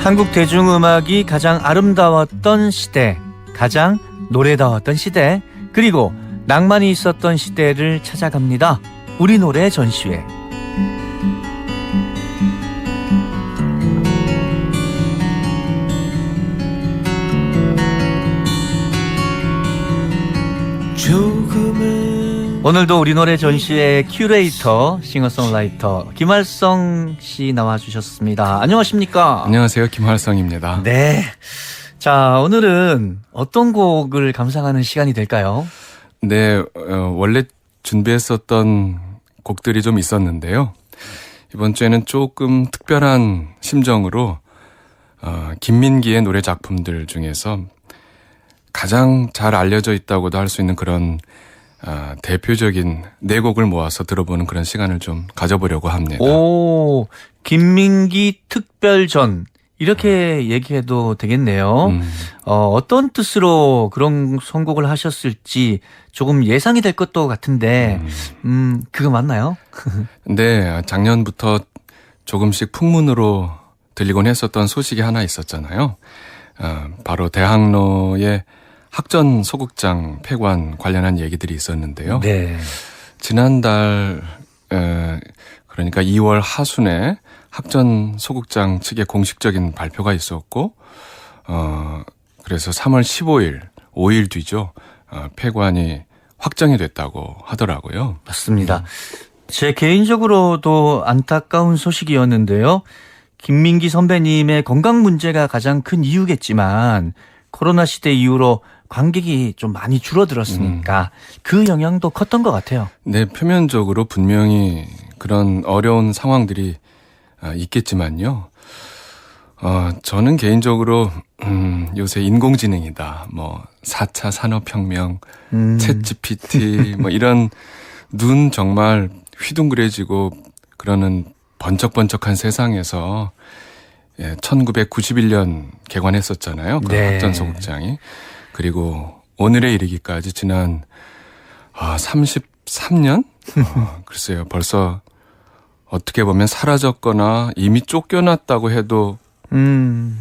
한국 대중음악이 가장 아름다웠던 시대, 가장 노래다웠던 시대, 그리고 낭만이 있었던 시대를 찾아갑니다. 우리 노래 전시회. 오늘도 우리 노래 전시회 큐레이터, 싱어송라이터 김활성 씨 나와주셨습니다. 안녕하십니까? 안녕하세요. 김활성입니다. 네. 자, 오늘은 어떤 곡을 감상하는 시간이 될까요? 네, 원래 준비했었던 곡들이 좀 있었는데요. 이번 주에는 조금 특별한 심정으로 김민기의 노래 작품들 중에서 가장 잘 알려져 있다고도 할 수 있는 그런 대표적인 네 곡을 모아서 들어보는 그런 시간을 좀 가져보려고 합니다. 오, 김민기 특별전. 이렇게 얘기해도 되겠네요. 어떤 뜻으로 그런 선곡을 하셨을지 조금 예상이 될 것도 같은데, 그거 맞나요? 네, 작년부터 조금씩 풍문으로 들리곤 했었던 소식이 하나 있었잖아요. 바로 대학로의 학전 소극장 폐관 관련한 얘기들이 있었는데요. 네. 지난달 그러니까 2월 하순에 학전 소극장 측의 공식적인 발표가 있었고 그래서 3월 15일 5일 뒤죠. 폐관이 확정이 됐다고 하더라고요. 맞습니다. 제 개인적으로도 안타까운 소식이었는데요. 김민기 선배님의 건강 문제가 가장 큰 이유겠지만 코로나 시대 이후로 관객이 좀 많이 줄어들었으니까 그 영향도 컸던 것 같아요. 네, 표면적으로 분명히 그런 어려운 상황들이 있겠지만요. 저는 개인적으로 요새 인공지능이다, 뭐 4차 산업혁명, 챗GPT 뭐 이런 눈 정말 휘둥그레지고 그러는 번쩍번쩍한 세상에서 1991년 개관했었잖아요. 그 네. 학전 소극장이. 그리고 오늘에 이르기까지 지난 33년? 글쎄요. 벌써 어떻게 보면 사라졌거나 이미 쫓겨났다고 해도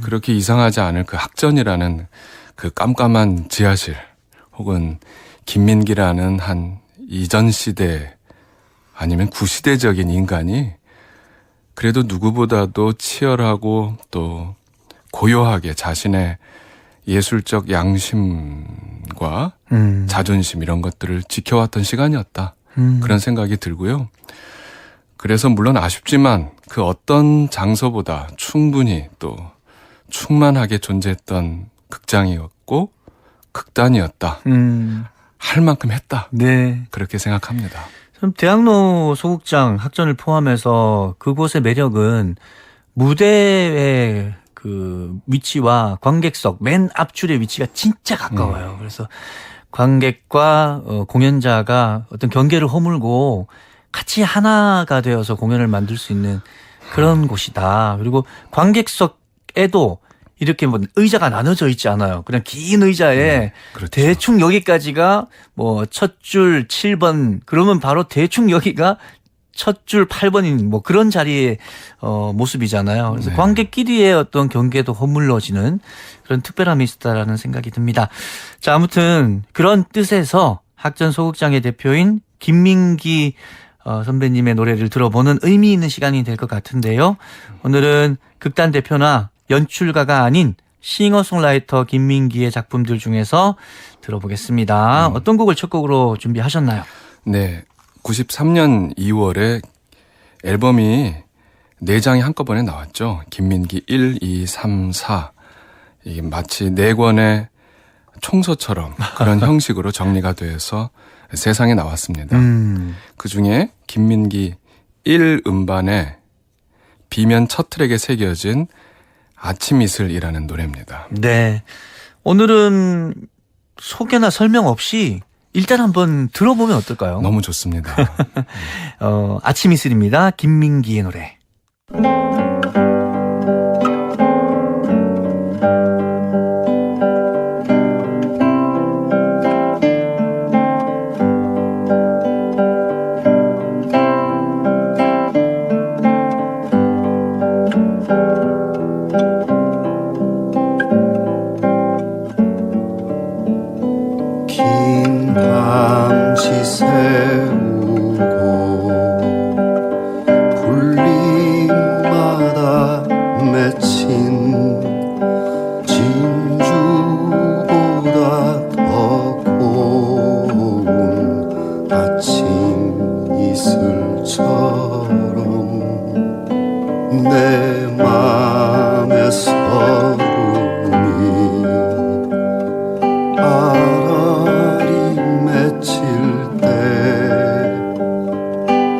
그렇게 이상하지 않을 그 학전이라는 그 깜깜한 지하실 혹은 김민기라는 한 이전 시대 아니면 구시대적인 인간이 그래도 누구보다도 치열하고 또 고요하게 자신의 예술적 양심과 자존심 이런 것들을 지켜왔던 시간이었다. 그런 생각이 들고요. 그래서 물론 아쉽지만 그 어떤 장소보다 충분히 또 충만하게 존재했던 극장이었고 극단이었다. 할 만큼 했다. 네. 그렇게 생각합니다. 그럼 대학로 소극장 학전을 포함해서 그곳의 매력은 무대의 그 위치와 관객석 맨 앞줄의 위치가 진짜 가까워요. 그래서 관객과 공연자가 어떤 경계를 허물고 같이 하나가 되어서 공연을 만들 수 있는 그런 곳이다. 그리고 관객석에도 이렇게 뭐 의자가 나눠져 있지 않아요. 그냥 긴 의자에 그렇죠. 대충 여기까지가 뭐 첫 줄 7번 그러면 바로 대충 여기가 첫 줄 8번인 뭐 그런 자리의 모습이잖아요. 그래서 네. 관객끼리의 어떤 경계도 허물러지는 그런 특별함이 있다라는 생각이 듭니다. 자, 아무튼 그런 뜻에서 학전 소극장의 대표인 김민기 선배님의 노래를 들어보는 의미 있는 시간이 될 것 같은데요. 오늘은 극단 대표나 연출가가 아닌 싱어송라이터 김민기의 작품들 중에서 들어보겠습니다. 어떤 곡을 첫 곡으로 준비하셨나요? 네. 93년 2월에 앨범이 4장이 한꺼번에 나왔죠. 김민기 1, 2, 3, 4. 이게 마치 4권의 총서처럼 그런 형식으로 정리가 돼서 세상에 나왔습니다. 그중에 김민기 1 음반에 B면 첫 트랙에 새겨진 아침 이슬이라는 노래입니다. 네. 오늘은 소개나 설명 없이 일단 한번 들어보면 어떨까요? 너무 좋습니다. 아침 이슬입니다. 김민기의 노래. 세우고 불림마다 맺힌 진주보다 더 고운 아침 이슬처럼 내 맘에 서름이 아라리 맺힐 때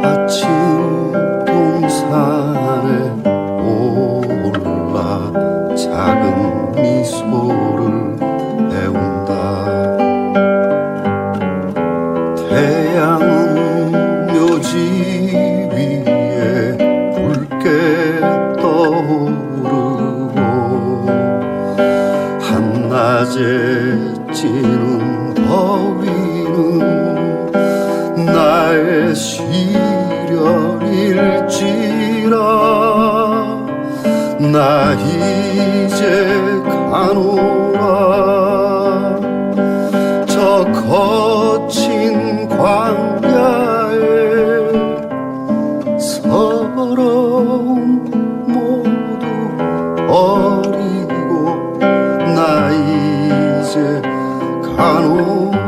아침 동산에 올라 작은 미소를 배운다. 태양은 묘지 위에 붉게 떠오르고 한낮에 찌는 더위는 나의 시련일지라. 나 이제 가노라. 저 거친 광야에 서러움 모두 버리고 나 이제 가노라.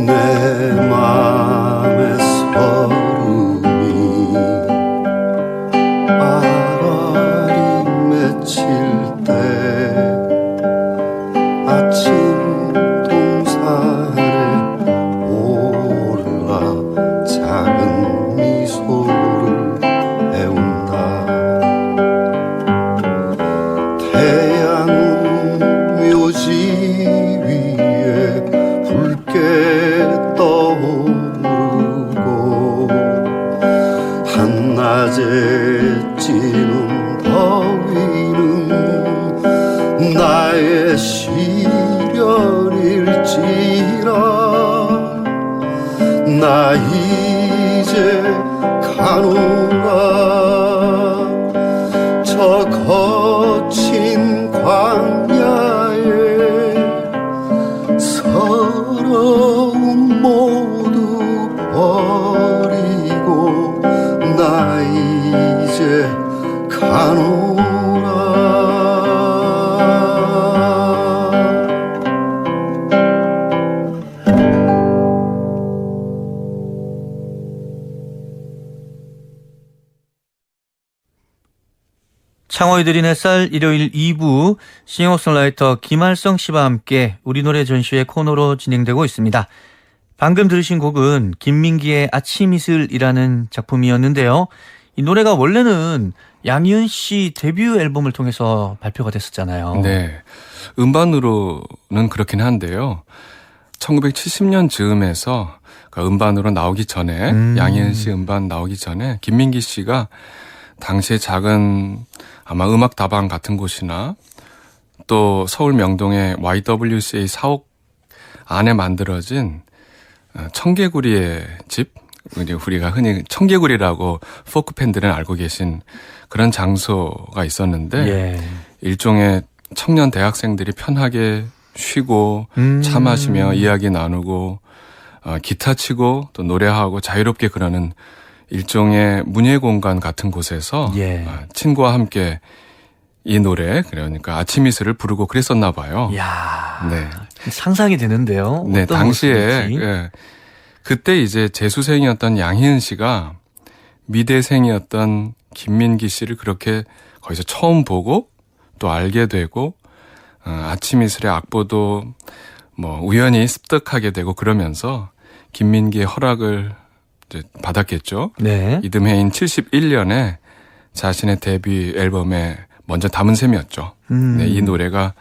내 맘에 서름이 아라리 맺힐 때 아침 동산에 올라 작은 미소를 배운다. 태양은 묘지 위에 붉게 떠오르고 한낮에 찌는 더위는 나의 시련일지라. 나 이제 가노라. 저 거친 광야에 서러움 모두 버리고 나 이제 가노라. 창호의 드린 햇살 일요일 2부 싱어송라이터 김할성 씨와 함께 우리 노래 전시회 코너로 진행되고 있습니다. 방금 들으신 곡은 김민기의 아침 이슬이라는 작품이었는데요. 이 노래가 원래는 양희은 씨 데뷔 앨범을 통해서 발표가 됐었잖아요. 네. 음반으로는 그렇긴 한데요. 1970년 즈음에서 그 음반으로 나오기 전에 양희은 씨 음반 나오기 전에 김민기 씨가 당시에 작은 아마 음악 다방 같은 곳이나 또 서울 명동의 YWCA 사옥 안에 만들어진 청개구리의 집, 이제 우리가 흔히 청개구리라고 포크 팬들은 알고 계신 그런 장소가 있었는데 예. 일종의 청년 대학생들이 편하게 쉬고 차 마시며 이야기 나누고 기타 치고 또 노래하고 자유롭게 그러는 일종의 문예 공간 같은 곳에서 예. 친구와 함께 이 노래 그러니까 아침 이슬을 부르고 그랬었나 봐요. 이야, 네. 상상이 되는데요. 네, 어떤 당시에 모습일지. 예, 그때 이제 재수생이었던 양희은 씨가 미대생이었던 김민기 씨를 그렇게 거기서 처음 보고 또 알게 되고 아침 이슬의 악보도 뭐 우연히 습득하게 되고 그러면서 김민기의 허락을 이제 받았겠죠. 네. 이듬해인 71년에 자신의 데뷔 앨범에 먼저 담은 셈이었죠. 네, 이 노래가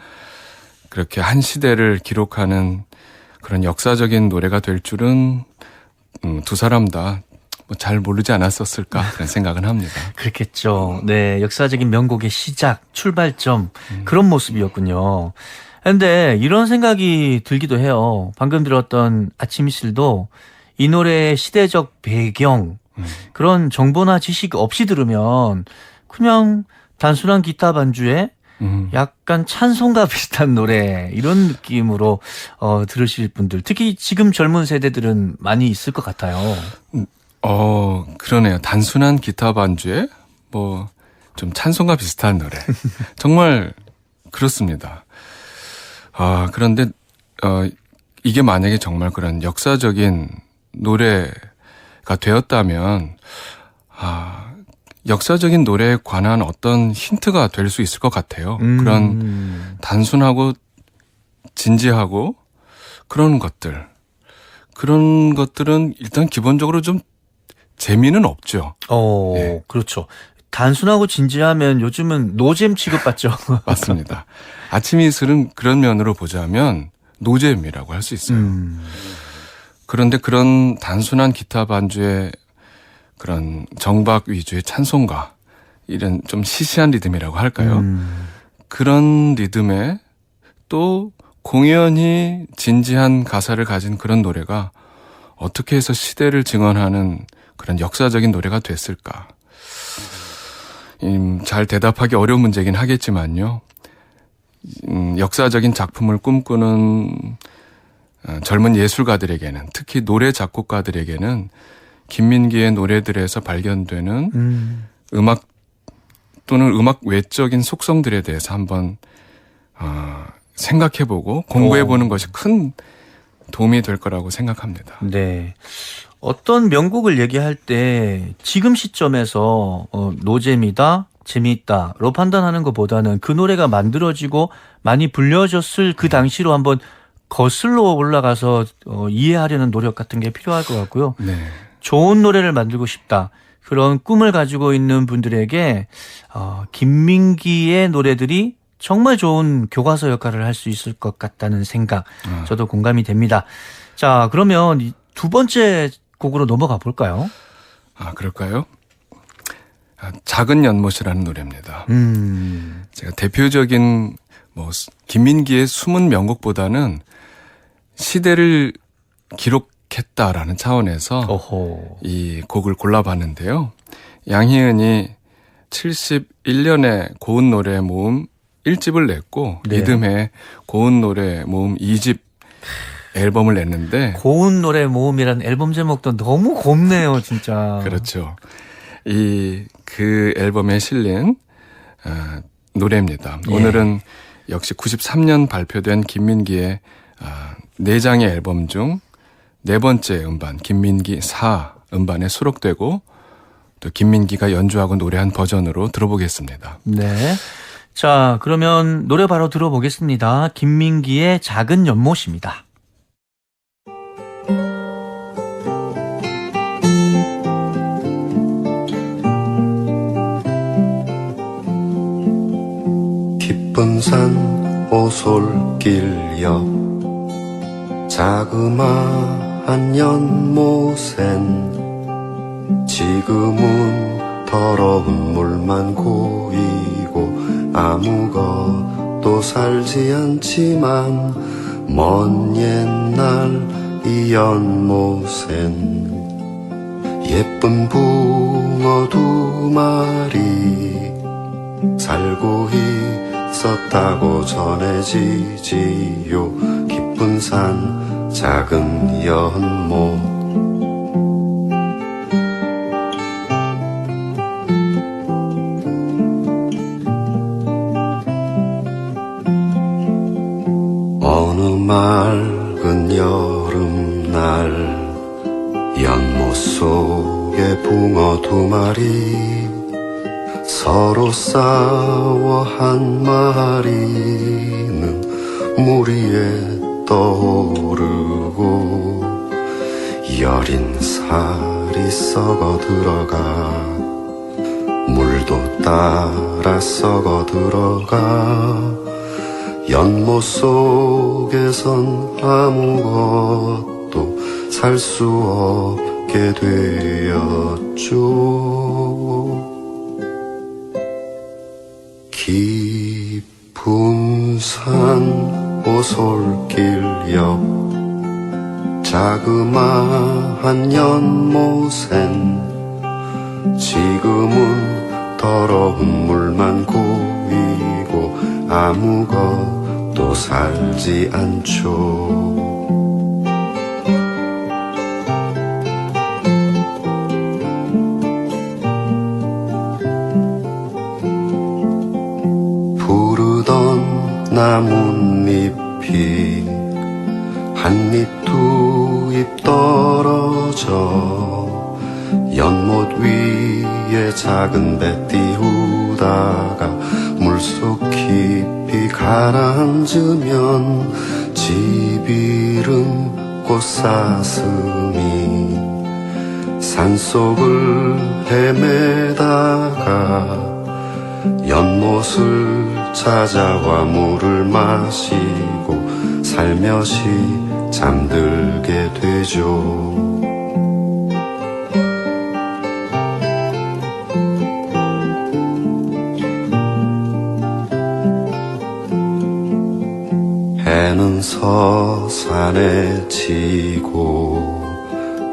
그렇게 한 시대를 기록하는 그런 역사적인 노래가 될 줄은 두 사람 다 뭐 잘 모르지 않았었을까 그런 생각은 합니다. 그렇겠죠. 네, 역사적인 명곡의 시작, 출발점 그런 모습이었군요. 근데 이런 생각이 들기도 해요. 방금 들었던 아침 이슬도 이 노래의 시대적 배경 그런 정보나 지식 없이 들으면 그냥 단순한 기타 반주에 약간 찬송가 비슷한 노래 이런 느낌으로 들으실 분들 특히 지금 젊은 세대들은 많이 있을 것 같아요. 그러네요. 단순한 기타 반주에 뭐 좀 찬송가 비슷한 노래. 정말 그렇습니다. 그런데 이게 만약에 정말 그런 역사적인 노래가 되었다면 역사적인 노래에 관한 어떤 힌트가 될 수 있을 것 같아요. 그런 단순하고 진지하고 그런 것들은 일단 기본적으로 좀 재미는 없죠. 네. 그렇죠. 단순하고 진지하면 요즘은 노잼 취급받죠. 맞습니다. 아침 이슬은 그런 면으로 보자면 노잼이라고 할 수 있어요. 그런데 그런 단순한 기타 반주의 그런 정박 위주의 찬송가, 이런 좀 시시한 리듬이라고 할까요? 그런 리듬에 또 공연히 진지한 가사를 가진 그런 노래가 어떻게 해서 시대를 증언하는 그런 역사적인 노래가 됐을까? 잘 대답하기 어려운 문제긴 하겠지만요. 역사적인 작품을 꿈꾸는 젊은 예술가들에게는, 특히 노래 작곡가들에게는 김민기의 노래들에서 발견되는 음악 또는 음악 외적인 속성들에 대해서 한번 생각해보고 공부해보는 것이 큰 도움이 될 거라고 생각합니다. 네. 어떤 명곡을 얘기할 때 지금 시점에서 노잼이다, 재미있다로 판단하는 것보다는 그 노래가 만들어지고 많이 불려졌을 그 당시로 한번 거슬러 올라가서 이해하려는 노력 같은 게 필요할 것 같고요. 네. 좋은 노래를 만들고 싶다. 그런 꿈을 가지고 있는 분들에게 김민기의 노래들이 정말 좋은 교과서 역할을 할 수 있을 것 같다는 생각 저도 공감이 됩니다. 자, 그러면 이 두 번째 곡으로 넘어가 볼까요? 그럴까요? 작은 연못이라는 노래입니다. 제가 대표적인 김민기의 숨은 명곡보다는 시대를 기록했다라는 차원에서 이 곡을 골라봤는데요. 양희은이 71년에 고운 노래 모음 1집을 냈고 네. 이듬해 고운 노래 모음 2집 앨범을 냈는데 고운 노래 모음이라는 앨범 제목도 너무 곱네요, 진짜. 그렇죠. 그 앨범에 실린 노래입니다. 예. 오늘은 역시 93년 발표된 김민기의 4장의 앨범 중 4번째 음반, 김민기 4 음반에 수록되고 또 김민기가 연주하고 노래한 버전으로 들어보겠습니다. 네. 자, 그러면 노래 바로 들어보겠습니다. 김민기의 작은 연못입니다. 깊은 산 오솔길 옆 자그마한 연못엔 지금은 더러운 물만 고이고 아무것도 살지 않지만 먼 옛날 이 연못엔 예쁜 붕어 2마리 살고 있었다고 전해지지요. 깊은 산 작은 연못 어느 맑은 여름날 연못 속에 붕어 2마리 서로 싸워 한 마리는 물 위에 떠오르고 여린 살이 썩어 들어가 물도 따라 썩어 들어가 연못 속에선 아무것도 살 수 잊게 되었죠. 깊은 산 오솔길 옆 자그마한 연못엔 지금은 더러운 물만 고이고 아무것도 살지 않죠. 푸르던 나뭇잎이 한 입 두 입 떨어져 연못 위에 작은 배 띄우다가 물속 깊이 가라앉으면 집 이름 꽃사슴이 산속을 헤매다가 연못을 찾아와 물을 마시고 살며시 잠들게 되죠. 해는 서산에 지고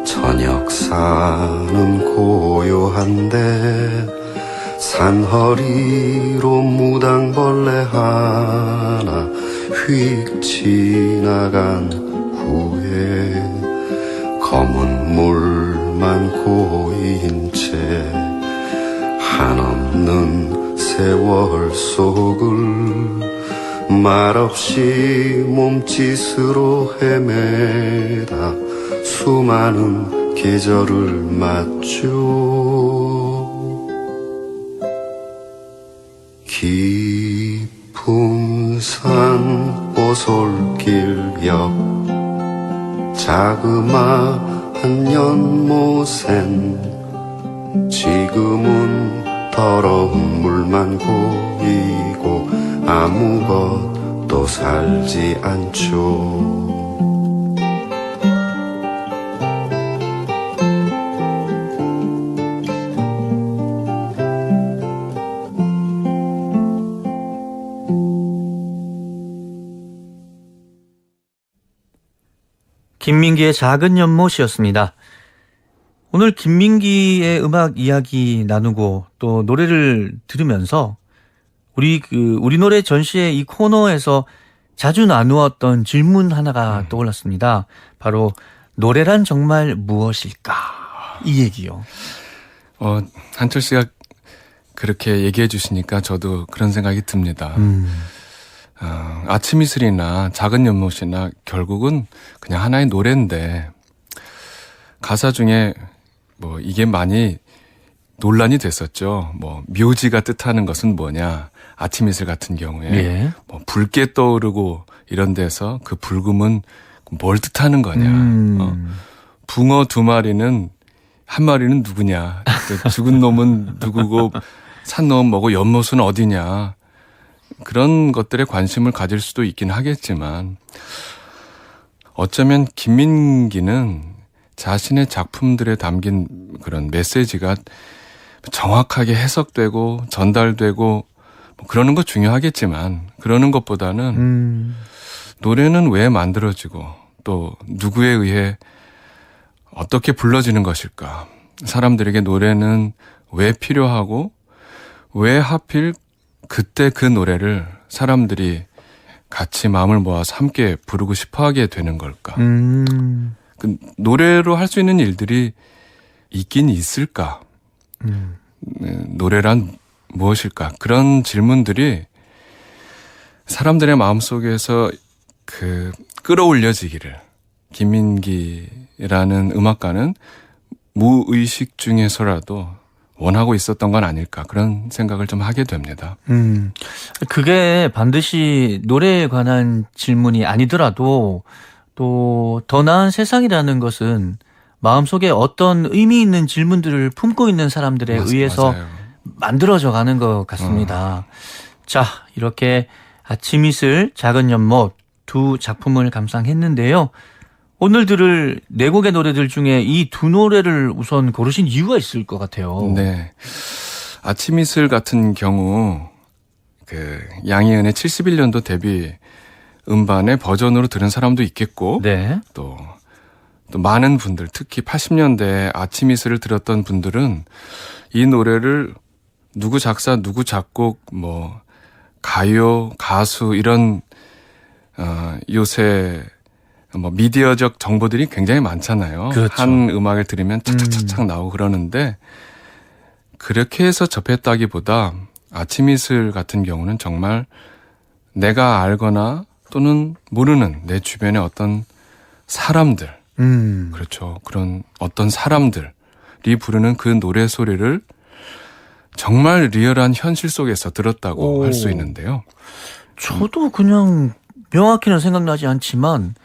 저녁사는 고요한데 산허리로 무당벌레 하나 휙 지나간 후에 검은 물만 고인 채 한없는 세월 속을 말없이 몸짓으로 헤매다 수많은 계절을 맞죠. 깊은 산 오솔길 옆 자그마한 연못엔 지금은 더러운 물만 고이고 아무것도 살지 않죠. 김민기의 작은 연못이었습니다. 오늘 김민기의 음악 이야기 나누고 또 노래를 들으면서 우리 노래 전시회 이 코너에서 자주 나누었던 질문 하나가 떠올랐습니다. 바로 노래란 정말 무엇일까? 이 얘기요. 한철 씨가 그렇게 얘기해 주시니까 저도 그런 생각이 듭니다. 아침 이슬이나 작은 연못이나 결국은 그냥 하나의 노래인데 가사 중에 뭐 이게 많이 논란이 됐었죠. 뭐 묘지가 뜻하는 것은 뭐냐. 아침 이슬 같은 경우에 예. 뭐 붉게 떠오르고 이런 데서 그 붉음은 뭘 뜻하는 거냐. 붕어 두 마리는 한 마리는 누구냐. 죽은 놈은 누구고 산 놈은 뭐고 연못은 어디냐. 그런 것들에 관심을 가질 수도 있긴 하겠지만 어쩌면 김민기는 자신의 작품들에 담긴 그런 메시지가 정확하게 해석되고 전달되고 뭐 그러는 거 중요하겠지만 그러는 것보다는 노래는 왜 만들어지고 또 누구에 의해 어떻게 불러지는 것일까? 사람들에게 노래는 왜 필요하고 왜 하필 그때 그 노래를 사람들이 같이 마음을 모아서 함께 부르고 싶어하게 되는 걸까? 그 노래로 할 수 있는 일들이 있긴 있을까? 노래란 무엇일까? 그런 질문들이 사람들의 마음속에서 끌어올려지기를 김민기라는 음악가는 무의식 중에서라도 원하고 있었던 건 아닐까 그런 생각을 좀 하게 됩니다. 그게 반드시 노래에 관한 질문이 아니더라도 또 더 나은 세상이라는 것은 마음속에 어떤 의미 있는 질문들을 품고 있는 사람들에 의해서 맞아요. 만들어져 가는 것 같습니다. 자, 이렇게 아침 이슬, 작은 연못 두 작품을 감상했는데요. 오늘 들을 네 곡의 노래들 중에 이 두 노래를 우선 고르신 이유가 있을 것 같아요. 네. 아침 이슬 같은 경우 그 양희은의 71년도 데뷔 음반의 버전으로 들은 사람도 있겠고 네. 또 많은 분들 특히 80년대 아침 이슬을 들었던 분들은 이 노래를 누구 작사 누구 작곡 뭐 가요 가수 이런 요새 뭐 미디어적 정보들이 굉장히 많잖아요. 그렇죠. 한 음악을 들으면 착착착착 나오고 그러는데 그렇게 해서 접했다기보다 아침 이슬 같은 경우는 정말 내가 알거나 또는 모르는 내 주변의 어떤 사람들 그렇죠. 그런 어떤 사람들이 부르는 그 노래 소리를 정말 리얼한 현실 속에서 들었다고 할 수 있는데요. 저도 그냥 명확히는 생각나지 않지만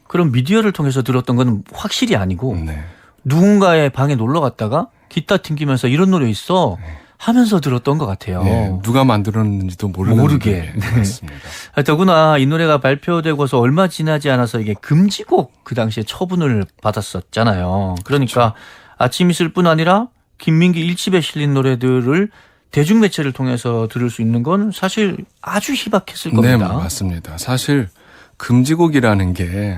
그런 미디어를 통해서 들었던 건 확실히 아니고 네. 누군가의 방에 놀러 갔다가 기타 튕기면서 이런 노래 있어 하면서 들었던 것 같아요. 네, 누가 만들었는지도 모르게. 네, 맞습니다. 더구나 이 노래가 발표되고서 얼마 지나지 않아서 이게 금지곡 그 당시에 처분을 받았었잖아요. 그러니까 아침 이슬뿐 아니라 김민기 일집에 실린 노래들을 대중매체를 통해서 들을 수 있는 건 사실 아주 희박했을 네, 겁니다. 맞습니다. 사실 금지곡이라는 게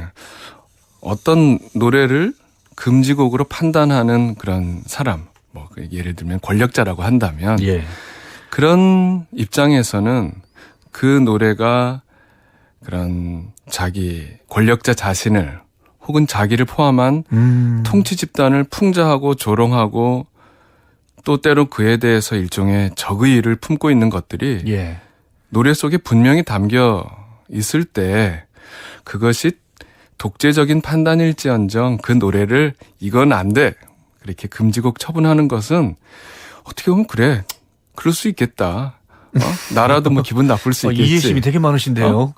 어떤 노래를 금지곡으로 판단하는 그런 사람, 뭐 예를 들면 권력자라고 한다면 예. 그런 입장에서는 그 노래가 그런 자기 권력자 자신을 혹은 자기를 포함한 통치 집단을 풍자하고 조롱하고 또 때로 그에 대해서 일종의 적의를 품고 있는 것들이 예. 노래 속에 분명히 담겨 있을 때 그것이 독재적인 판단일지언정 그 노래를 이건 안 돼. 그렇게 금지곡 처분하는 것은 어떻게 보면 그래. 그럴 수 있겠다. 나라도 뭐 기분 나쁠 수 있겠지. 이해심이 되게 많으신데요.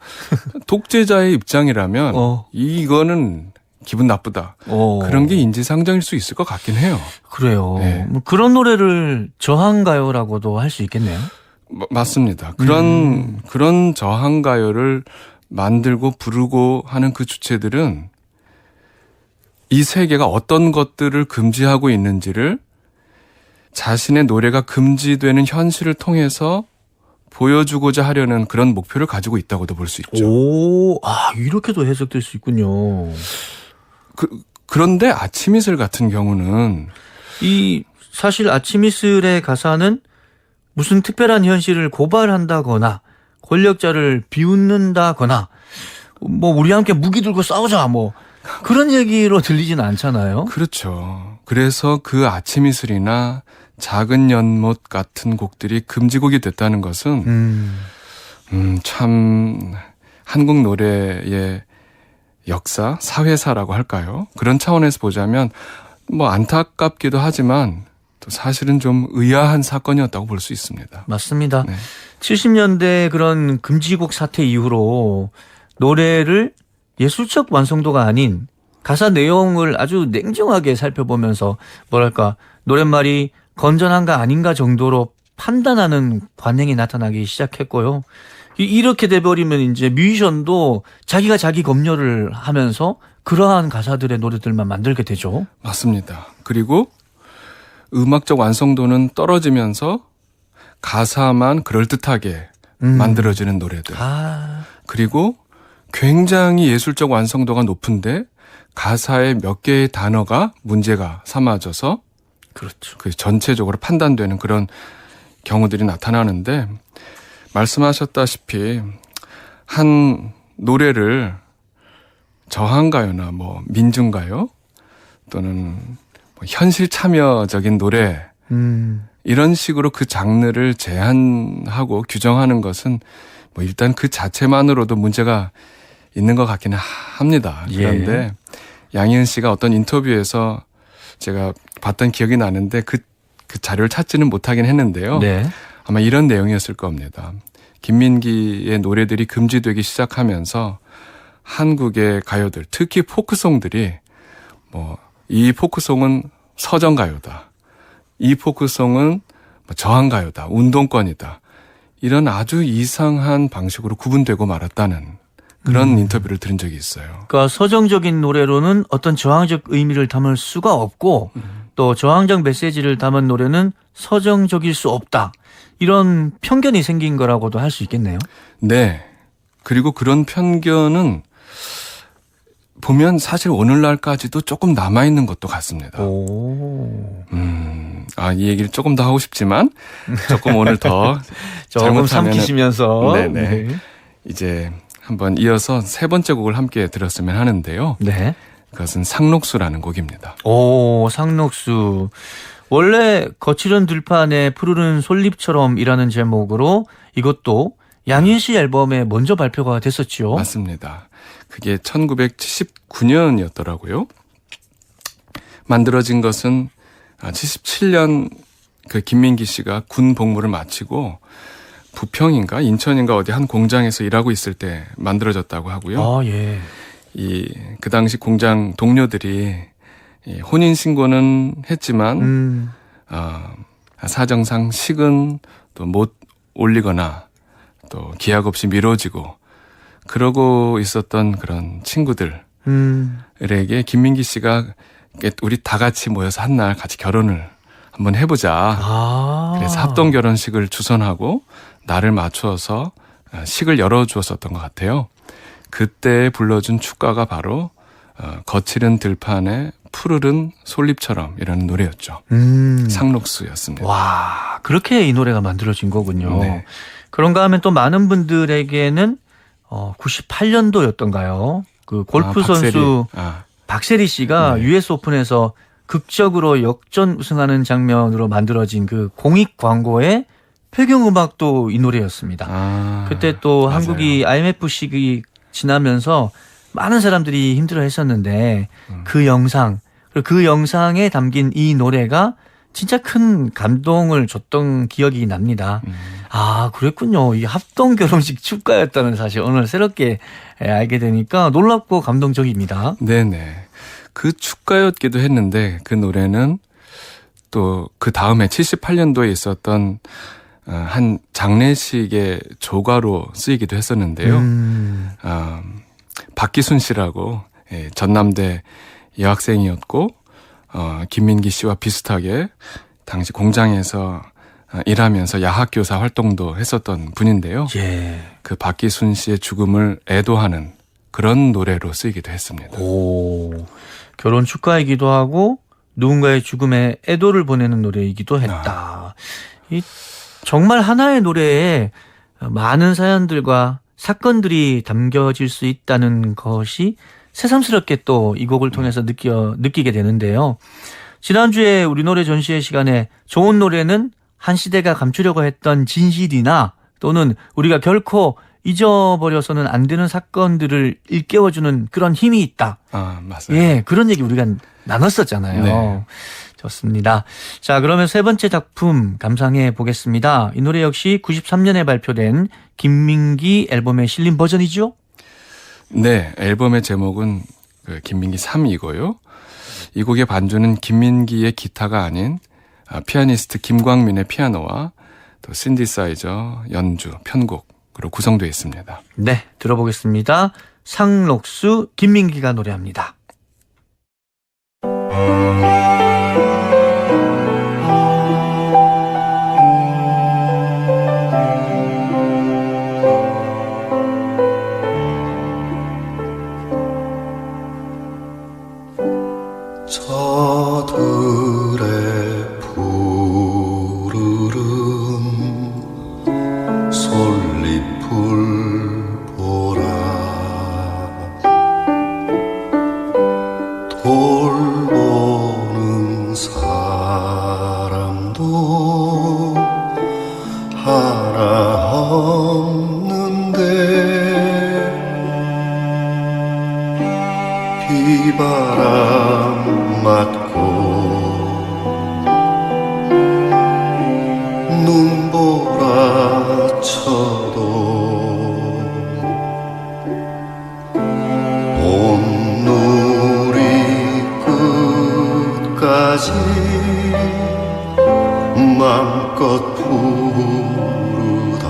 독재자의 입장이라면 이거는 기분 나쁘다. 그런 게 인지상정일 수 있을 것 같긴 해요. 그래요. 네. 뭐 그런 노래를 저항가요라고도 할 수 있겠네요. 맞습니다. 그런 저항가요를 만들고 부르고 하는 그 주체들은 이 세계가 어떤 것들을 금지하고 있는지를 자신의 노래가 금지되는 현실을 통해서 보여주고자 하려는 그런 목표를 가지고 있다고도 볼 수 있죠. 이렇게도 해석될 수 있군요. 그런데 아침 이슬 같은 경우는 사실 아침 이슬의 가사는 무슨 특별한 현실을 고발한다거나 권력자를 비웃는다거나 뭐 우리 함께 무기 들고 싸우자 뭐 그런 얘기로 들리진 않잖아요. 그렇죠. 그래서 그 아침 이슬이나 작은 연못 같은 곡들이 금지곡이 됐다는 것은 참 한국 노래의 역사, 사회사라고 할까요? 그런 차원에서 보자면 뭐 안타깝기도 하지만 또 사실은 좀 의아한 사건이었다고 볼 수 있습니다. 맞습니다. 네. 70년대 그런 금지곡 사태 이후로 노래를 예술적 완성도가 아닌 가사 내용을 아주 냉정하게 살펴보면서 뭐랄까 노랫말이 건전한가 아닌가 정도로 판단하는 관행이 나타나기 시작했고요. 이렇게 돼버리면 이제 뮤지션도 자기가 자기 검열을 하면서 그러한 가사들의 노래들만 만들게 되죠. 맞습니다. 그리고 음악적 완성도는 떨어지면서 가사만 그럴듯하게 만들어지는 노래들. 그리고 굉장히 예술적 완성도가 높은데 가사의 몇 개의 단어가 문제가 삼아져서 그렇죠. 그 전체적으로 판단되는 그런 경우들이 나타나는데 말씀하셨다시피 한 노래를 저항가요나 뭐 민중가요 또는 뭐 현실 참여적인 노래 이런 식으로 그 장르를 제한하고 규정하는 것은 뭐 일단 그 자체만으로도 문제가 있는 것 같기는 합니다. 그런데 양희은 씨가 어떤 인터뷰에서 제가 봤던 기억이 나는데 그 자료를 찾지는 못하긴 했는데요. 네. 아마 이런 내용이었을 겁니다. 김민기의 노래들이 금지되기 시작하면서 한국의 가요들, 특히 포크송들이 뭐 이 포크송은 서정가요다. 이 포크송은 저항가요다. 운동권이다. 이런 아주 이상한 방식으로 구분되고 말았다는 그런 인터뷰를 들은 적이 있어요. 그러니까 서정적인 노래로는 어떤 저항적 의미를 담을 수가 없고 또 저항적 메시지를 담은 노래는 서정적일 수 없다. 이런 편견이 생긴 거라고도 할 수 있겠네요. 네. 그리고 그런 편견은 보면 사실 오늘날까지도 조금 남아있는 것도 같습니다. 오. 이 얘기를 조금 더 하고 싶지만 조금 오늘 더 조금 잘못하면은- 삼키시면서. 네네. 네. 이제 한번 이어서 세 번째 곡을 함께 들었으면 하는데요. 네. 그것은 상록수라는 곡입니다. 오, 상록수. 원래 거칠은 들판에 푸르른 솔잎처럼이라는 제목으로 이것도 양희은 씨 앨범에 먼저 발표가 됐었죠. 맞습니다. 그게 1979년이었더라고요. 만들어진 것은 77년 그 김민기 씨가 군 복무를 마치고 부평인가 인천인가 어디 한 공장에서 일하고 있을 때 만들어졌다고 하고요. 아, 예. 그 당시 공장 동료들이 혼인 신고는 했지만 사정상 식은 또 못 올리거나 또 기약 없이 미뤄지고 그러고 있었던 그런 친구들에게 김민기 씨가 우리 다 같이 모여서 한 날 같이 결혼을 한번 해보자. 그래서 합동 결혼식을 주선하고 날을 맞추어서 식을 열어주었었던 것 같아요. 그때 불러준 축가가 바로 거칠은 들판에 푸르른 솔잎처럼이라는 노래였죠. 상록수였습니다. 와, 그렇게 이 노래가 만들어진 거군요. 네. 그런가 하면 또 많은 분들에게는 98년도였던가요? 그 골프 선수 박세리 씨가 US 오픈에서 극적으로 역전 우승하는 장면으로 만들어진 그 공익 광고의 배경음악도 이 노래였습니다. 그때 또 맞아요. 한국이 IMF 시기 지나면서 많은 사람들이 힘들어 했었는데 그 영상, 그리고 그 영상에 담긴 이 노래가 진짜 큰 감동을 줬던 기억이 납니다. 아, 그랬군요. 이 합동 결혼식 축가였다는 사실 오늘 새롭게 알게 되니까 놀랍고 감동적입니다. 네네. 그 축가였기도 했는데 그 노래는 또 그 다음에 78년도에 있었던 한 장례식의 조가로 쓰이기도 했었는데요. 박기순 씨라고 전남대 여학생이었고 김민기 씨와 비슷하게 당시 공장에서 일하면서 야학교사 활동도 했었던 분인데요. 예. 그 박기순 씨의 죽음을 애도하는 그런 노래로 쓰이기도 했습니다. 오, 결혼 축가이기도 하고 누군가의 죽음에 애도를 보내는 노래이기도 했다. 이 정말 하나의 노래에 많은 사연들과 사건들이 담겨질 수 있다는 것이 새삼스럽게 또 이 곡을 통해서 느끼게 되는데요. 지난주에 우리 노래 전시회 시간에 좋은 노래는 한 시대가 감추려고 했던 진실이나 또는 우리가 결코 잊어버려서는 안 되는 사건들을 일깨워주는 그런 힘이 있다. 맞아요. 예, 그런 얘기 우리가 나눴었잖아요. 네. 좋습니다. 자, 그러면 세 번째 작품 감상해 보겠습니다. 이 노래 역시 93년에 발표된 김민기 앨범에 실린 버전이죠? 네, 앨범의 제목은 김민기 3이고요. 이 곡의 반주는 김민기의 기타가 아닌 피아니스트 김광민의 피아노와 또 신디사이저, 연주, 편곡으로 구성되어 있습니다. 네, 들어보겠습니다. 상록수 김민기가 노래합니다. 저들의 푸르른 솔잎을 보라 돌보는 사람도 하나 없는데 비바람 맞고 눈보라 쳐도 온누리 끝까지 맘껏 부르다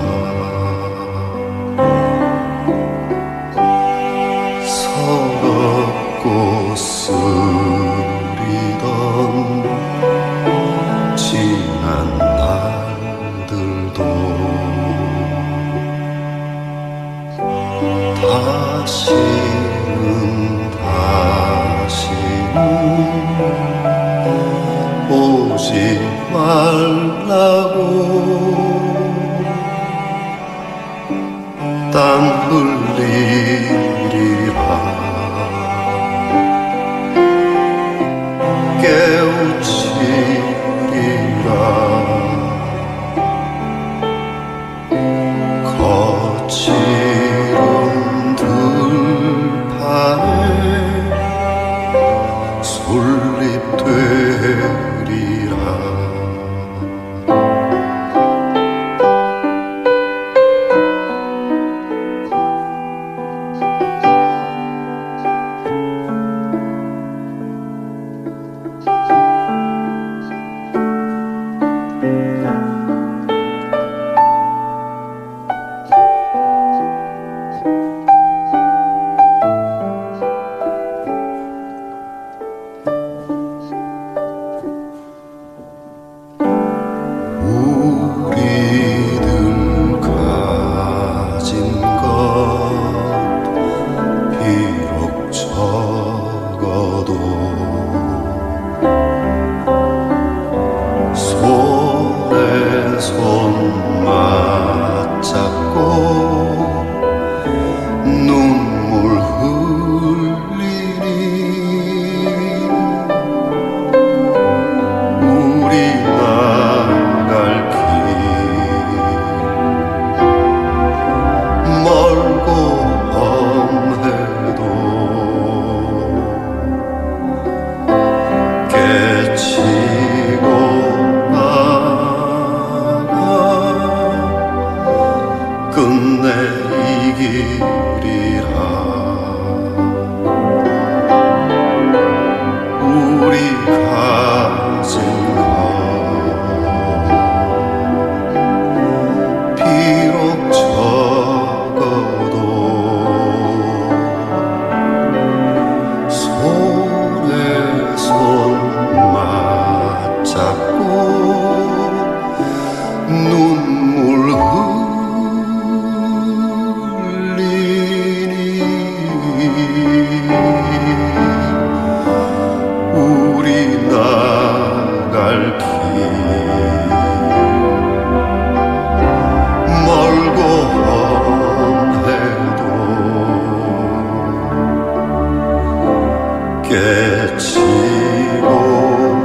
깨치고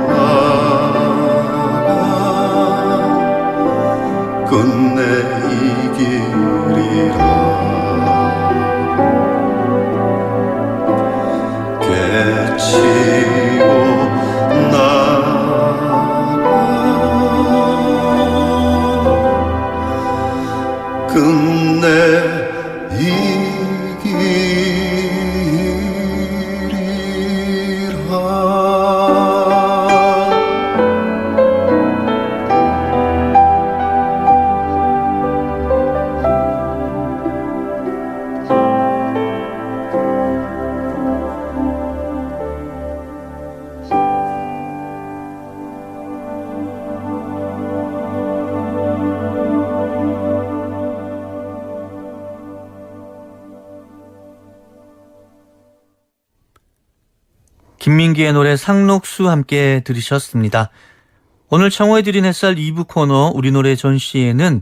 나가 끝내 이기리라 깨치고 나가 끝내 김민기의 노래 상록수 함께 들으셨습니다. 오늘 청호해드린 햇살 2부 코너 우리 노래 전시회는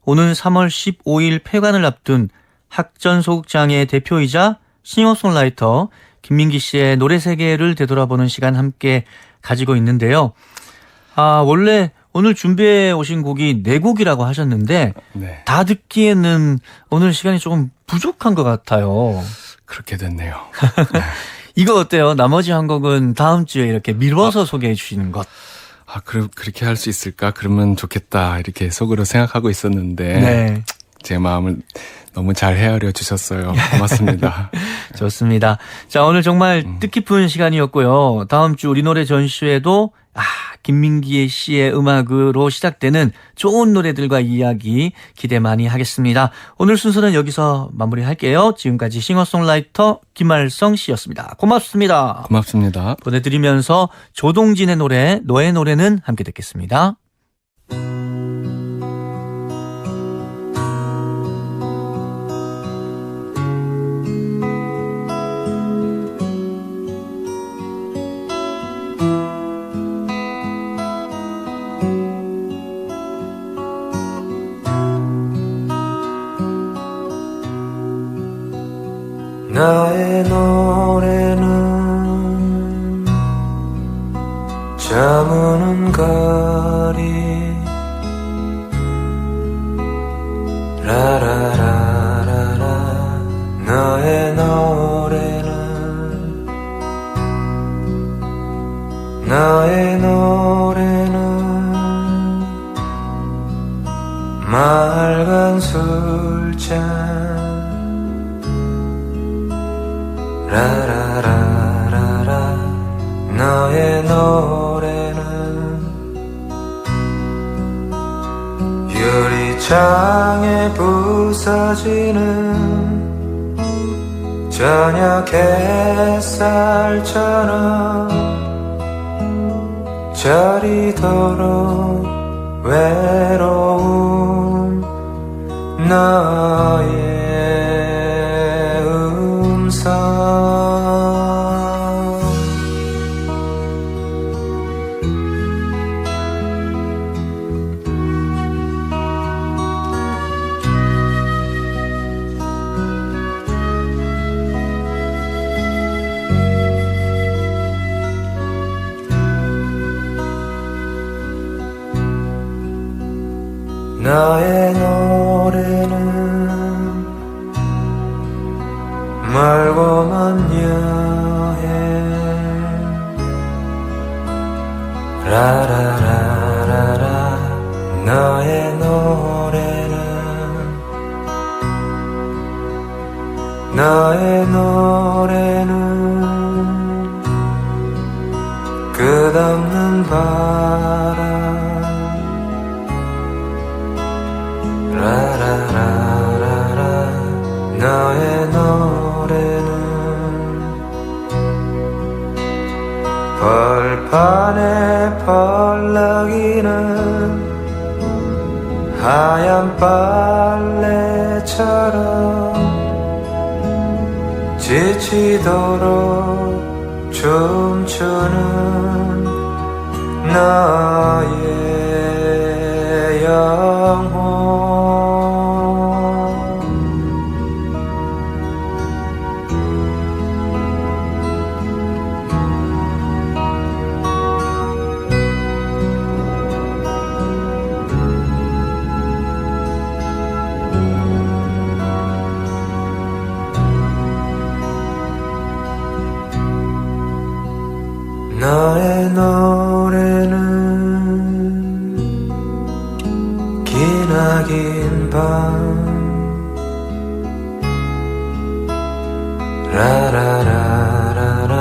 오는 3월 15일 폐관을 앞둔 학전소극장의 대표이자 싱어송라이터 김민기 씨의 노래 세계를 되돌아보는 시간 함께 가지고 있는데요. 원래 오늘 준비해 오신 곡이 4곡이라고 하셨는데 네, 다 듣기에는 오늘 시간이 조금 부족한 것 같아요. 그렇게 됐네요. 이거 어때요? 나머지 한 곡은 다음 주에 이렇게 미뤄서 소개해 주시는 것. 그렇게 할 수 있을까? 그러면 좋겠다. 이렇게 속으로 생각하고 있었는데 네. 제 마음을 너무 잘 헤아려 주셨어요. 고맙습니다. 좋습니다. 자, 오늘 정말 뜻깊은 시간이었고요. 다음 주 우리 노래 전시회도 김민기 씨의 음악으로 시작되는 좋은 노래들과 이야기 기대 많이 하겠습니다. 오늘 순서는 여기서 마무리할게요. 지금까지 싱어송라이터 김말성 씨였습니다. 고맙습니다. 고맙습니다. 보내드리면서 조동진의 노래 너의 노래는 함께 듣겠습니다. 나의 노래는 저무는 거리 라라라라라 너의 노래는 맑은 술잔 라라라라라 너의 노래는 유리창에 부서지는 저녁 햇살처럼 저리도록 외로운 너의 나의 노래는 멀고 먼 여행 라라라라라 너의 노래는 끝없는 바람 라라라라라 너의 노래는 벌판에 펄럭이는 하얀 빨래처럼 지치도록 춤추는 너의 영혼 너의 노래는 기나긴 밤 라라라라라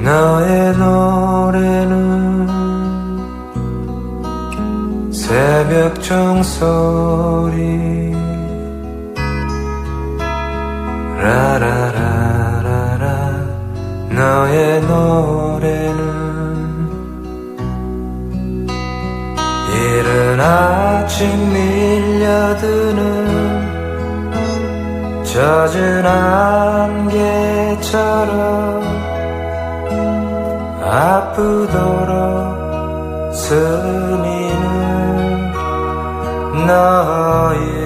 너의 노래는 새벽 종소리 라라라라라 너의 노래는 이른 아침 밀려드는 젖은 안개처럼 아프도록 스미는 너의